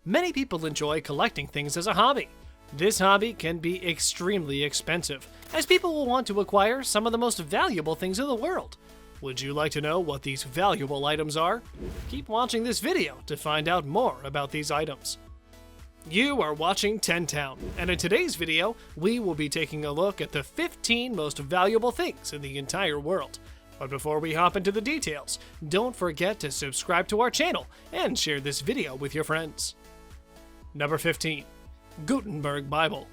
Many people enjoy collecting things as a hobby. This hobby can be extremely expensive, as people will want to acquire some of the most valuable things in the world. Would you like to know what these valuable items are? Keep watching this video to find out more about these items. You are watching 10 Town, and in today's video, we will be taking a look at the 15 most valuable things in the entire world. But before we hop into the details, don't forget to subscribe to our channel and share this video with your friends. Number 15. Gutenberg Bible.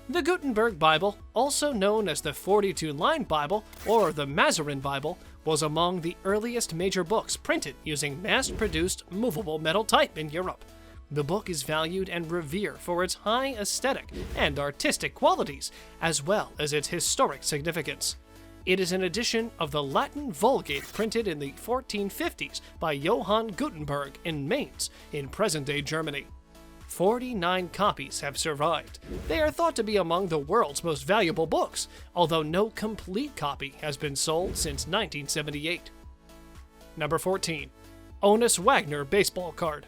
The Gutenberg Bible, also known as the 42-line Bible or the Mazarin Bible, was among the earliest major books printed using mass-produced movable metal type in Europe. The book is valued and revered for its high aesthetic and artistic qualities, as well as its historic significance. It is an edition of the Latin Vulgate printed in the 1450s by Johann Gutenberg in Mainz, in present-day Germany. 49 copies have survived. They are thought to be among the world's most valuable books, although no complete copy has been sold since 1978. Number 14. Honus Wagner Baseball Card.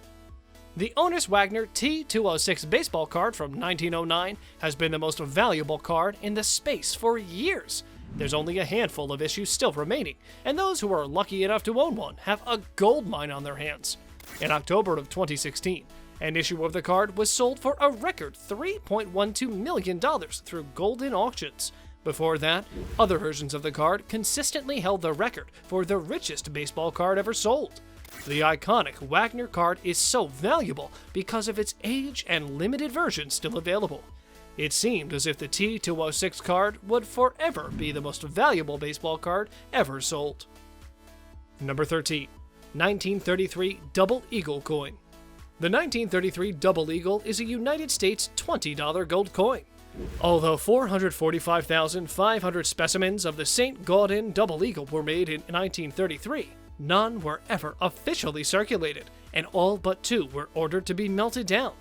The Honus Wagner T206 baseball card from 1909 has been the most valuable card in the space for years. There's only a handful of issues still remaining, and those who are lucky enough to own one have a gold mine on their hands. In October of 2016, an issue of the card was sold for a record $3.12 million through Goldin Auctions. Before that, other versions of the card consistently held the record for the richest baseball card ever sold. The iconic Wagner card is so valuable because of its age and limited versions still available. It seemed as if the T206 card would forever be the most valuable baseball card ever sold. Number 13. 1933 Double Eagle Coin. The 1933 Double Eagle is a United States $20 gold coin. Although 445,500 specimens of the St. Gaudin Double Eagle were made in 1933, none were ever officially circulated, and all but 2 were ordered to be melted down.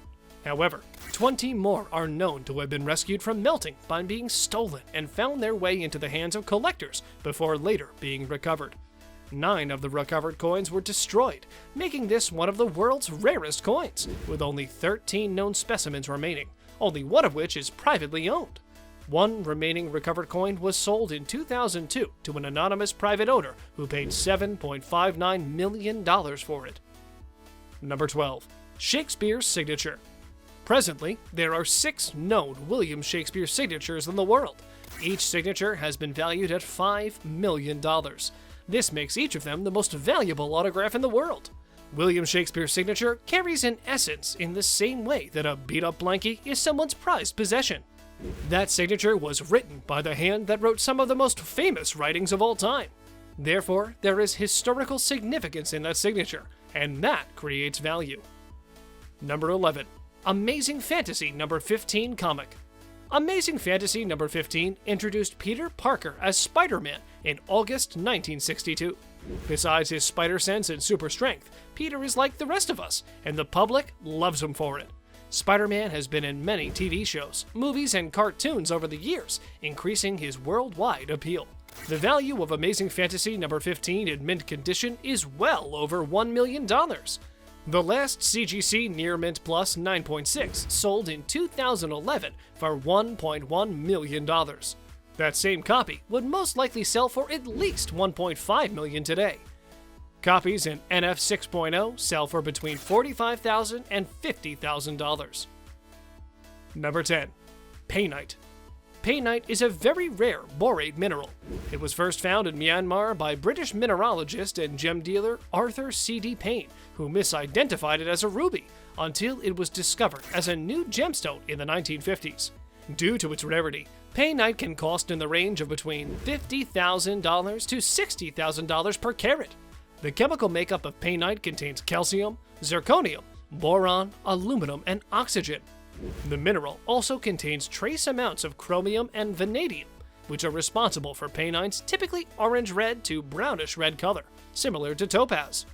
However, 20 more are known to have been rescued from melting by being stolen and found their way into the hands of collectors before later being recovered. 9 of the recovered coins were destroyed, making this one of the world's rarest coins, with only 13 known specimens remaining, only one of which is privately owned. One remaining recovered coin was sold in 2002 to an anonymous private owner who paid $7.59 million for it. Number 12. Shakespeare's Signature. Presently, there are 6 known William Shakespeare signatures in the world. Each signature has been valued at $5 million. This makes each of them the most valuable autograph in the world. William Shakespeare's signature carries an essence in the same way that a beat-up blankie is someone's prized possession. That signature was written by the hand that wrote some of the most famous writings of all time. Therefore, there is historical significance in that signature, and that creates value. Number 11. Amazing Fantasy number 15 comic. Amazing Fantasy number 15 introduced Peter Parker as Spider-Man in August 1962. Besides his spider sense and super strength, Peter is like the rest of us, and the public loves him for it. Spider-Man has been in many TV shows, movies, and cartoons over the years, increasing his worldwide appeal. The value of Amazing Fantasy number 15 in mint condition is well over $1 million. The last CGC Near Mint Plus 9.6 sold in 2011 for $1.1 million. That same copy would most likely sell for at least $1.5 million today. Copies in NF 6.0 sell for between $45,000 and $50,000. Number 10. Painite. Painite is a very rare borate mineral. It was first found in Myanmar by British mineralogist and gem dealer Arthur C.D. Payne, who misidentified it as a ruby until it was discovered as a new gemstone in the 1950s. Due to its rarity, Painite can cost in the range of between $50,000 to $60,000 per carat. The chemical makeup of Painite contains calcium, zirconium, boron, aluminum, and oxygen. The mineral also contains trace amounts of chromium and vanadium, which are responsible for Painite's typically orange-red to brownish-red color, similar to topaz.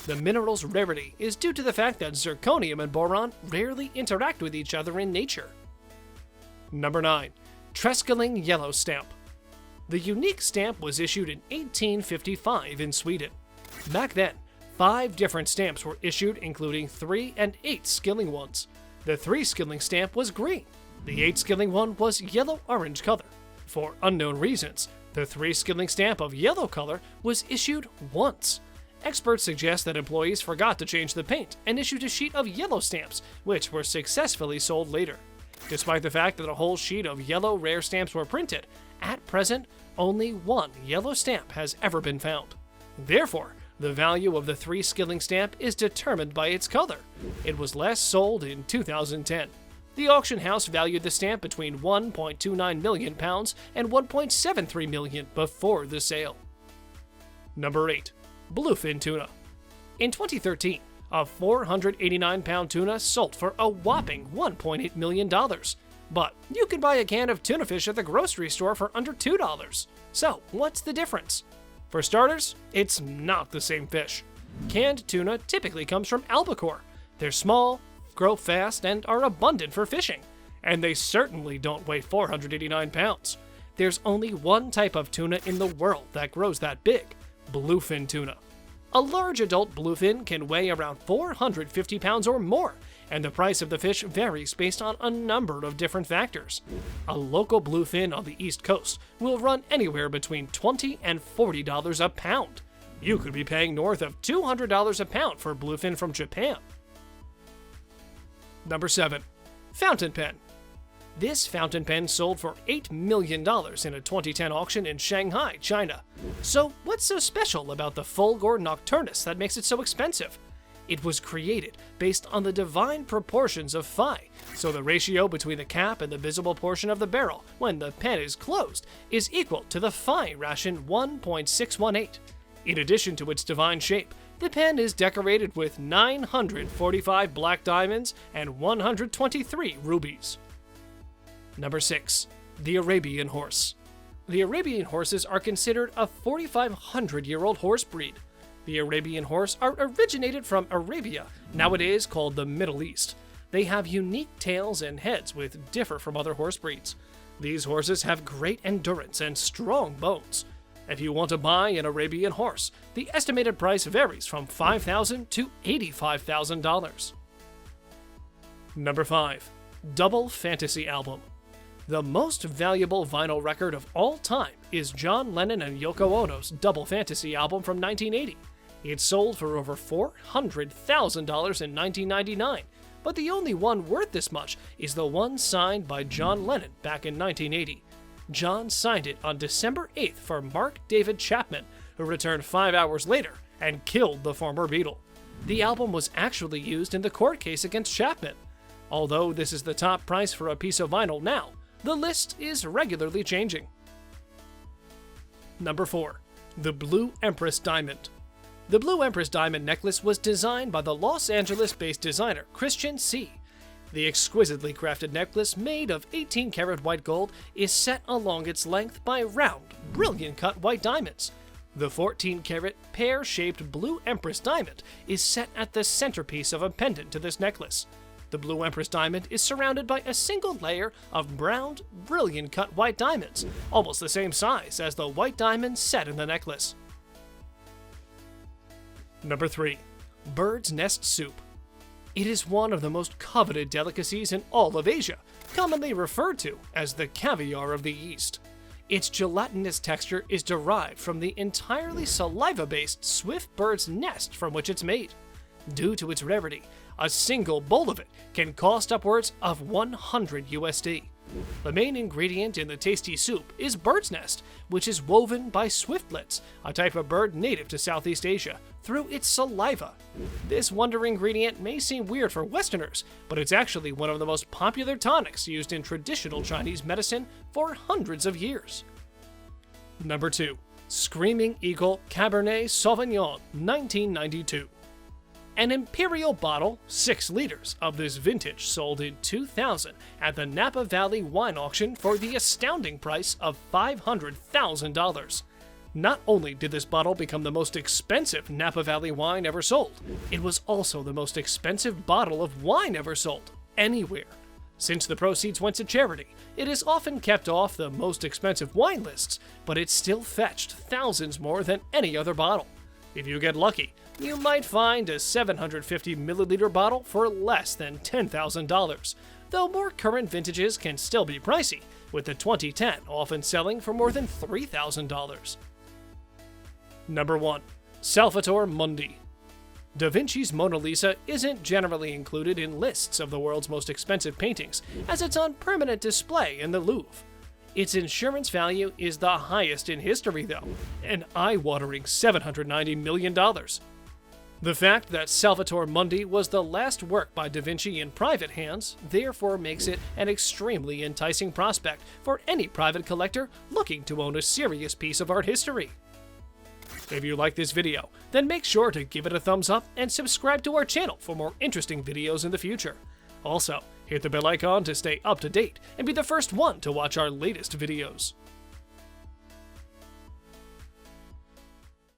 The mineral's rarity is due to the fact that zirconium and boron rarely interact with each other in nature. Number 9. Treskilling Yellow Stamp. The unique stamp was issued in 1855 in Sweden. Back then, 5 different stamps were issued, including 3 and 8 skilling ones. The 3 skilling stamp was green. The 8 skilling one was yellow-orange color. For unknown reasons, the 3 skilling stamp of yellow color was issued once. Experts suggest that employees forgot to change the paint and issued a sheet of yellow stamps, which were successfully sold later. Despite the fact that a whole sheet of yellow rare stamps were printed, at present, only 1 yellow stamp has ever been found. Therefore, the value of the 3 skilling stamp is determined by its color. It was last sold in 2010. The auction house valued the stamp between £1.29 million and £1.73 million before the sale. Number 8. Bluefin Tuna. In 2013, a 489-pound tuna sold for a whopping $1.8 million. But you can buy a can of tuna fish at the grocery store for under $2. So, what's the difference? For starters, it's not the same fish. Canned tuna typically comes from albacore. They're small, grow fast, and are abundant for fishing. And they certainly don't weigh 489 pounds. There's only one type of tuna in the world that grows that big: bluefin tuna. A large adult bluefin can weigh around 450 pounds or more, and the price of the fish varies based on a number of different factors. A local bluefin on the East Coast will run anywhere between $20 and $40 a pound. You could be paying north of $200 a pound for bluefin from Japan. Number 7. Fountain pen. This fountain pen sold for $8 million in a 2010 auction in Shanghai, China. So what's so special about the Fulgor Nocturnus that makes it so expensive? It was created based on the divine proportions of phi, so the ratio between the cap and the visible portion of the barrel when the pen is closed is equal to the phi ration 1.618. In addition to its divine shape, the pen is decorated with 945 black diamonds and 123 rubies. Number 6. The Arabian Horse. The Arabian horses are considered a 4,500-year-old horse breed. The Arabian horse are originated from Arabia, nowadays called the Middle East. They have unique tails and heads which differ from other horse breeds. These horses have great endurance and strong bones. If you want to buy an Arabian horse, the estimated price varies from $5,000 to $85,000. Number 5. Double Fantasy Album. The most valuable vinyl record of all time is John Lennon and Yoko Ono's Double Fantasy album from 1980. It sold for over $400,000 in 1999, but the only one worth this much is the one signed by John Lennon back in 1980. John signed it on December 8th for Mark David Chapman, who returned 5 hours later and killed the former Beatle. The album was actually used in the court case against Chapman. Although this is the top price for a piece of vinyl now, the list is regularly changing. Number 4. The Blue Empress Diamond. The Blue Empress Diamond necklace was designed by the Los Angeles-based designer Christian C. The exquisitely crafted necklace, made of 18-karat white gold, is set along its length by round, brilliant-cut white diamonds. The 14-karat, pear-shaped Blue Empress Diamond is set at the centerpiece of a pendant to this necklace. The Blue Empress Diamond is surrounded by a single layer of browned, brilliant-cut white diamonds, almost the same size as the white diamonds set in the necklace. Number 3. Bird's Nest Soup. It is one of the most coveted delicacies in all of Asia, commonly referred to as the caviar of the East. Its gelatinous texture is derived from the entirely saliva-based swift bird's nest from which it's made. Due to its rarity, a single bowl of it can cost upwards of $100 USD. The main ingredient in the tasty soup is bird's nest, which is woven by swiftlets, a type of bird native to Southeast Asia, through its saliva. This wonder ingredient may seem weird for Westerners, but it's actually one of the most popular tonics used in traditional Chinese medicine for hundreds of years. Number 2. Screaming Eagle Cabernet Sauvignon 1992. An imperial bottle, 6 liters, of this vintage sold in 2000 at the Napa Valley Wine Auction for the astounding price of $500,000. Not only did this bottle become the most expensive Napa Valley wine ever sold, it was also the most expensive bottle of wine ever sold, anywhere. Since the proceeds went to charity, it is often kept off the most expensive wine lists, but it still fetched thousands more than any other bottle. If you get lucky, you might find a 750 milliliter bottle for less than $10,000, though more current vintages can still be pricey, with the 2010 often selling for more than $3,000. Number 1. Salvator Mundi. Da Vinci's Mona Lisa isn't generally included in lists of the world's most expensive paintings, as it's on permanent display in the Louvre. Its insurance value is the highest in history, though, an eye-watering $790 million. The fact that Salvator Mundi was the last work by Da Vinci in private hands therefore makes it an extremely enticing prospect for any private collector looking to own a serious piece of art history. If you like this video, then make sure to give it a thumbs up and subscribe to our channel for more interesting videos in the future. Also, hit the bell icon to stay up to date and be the first one to watch our latest videos.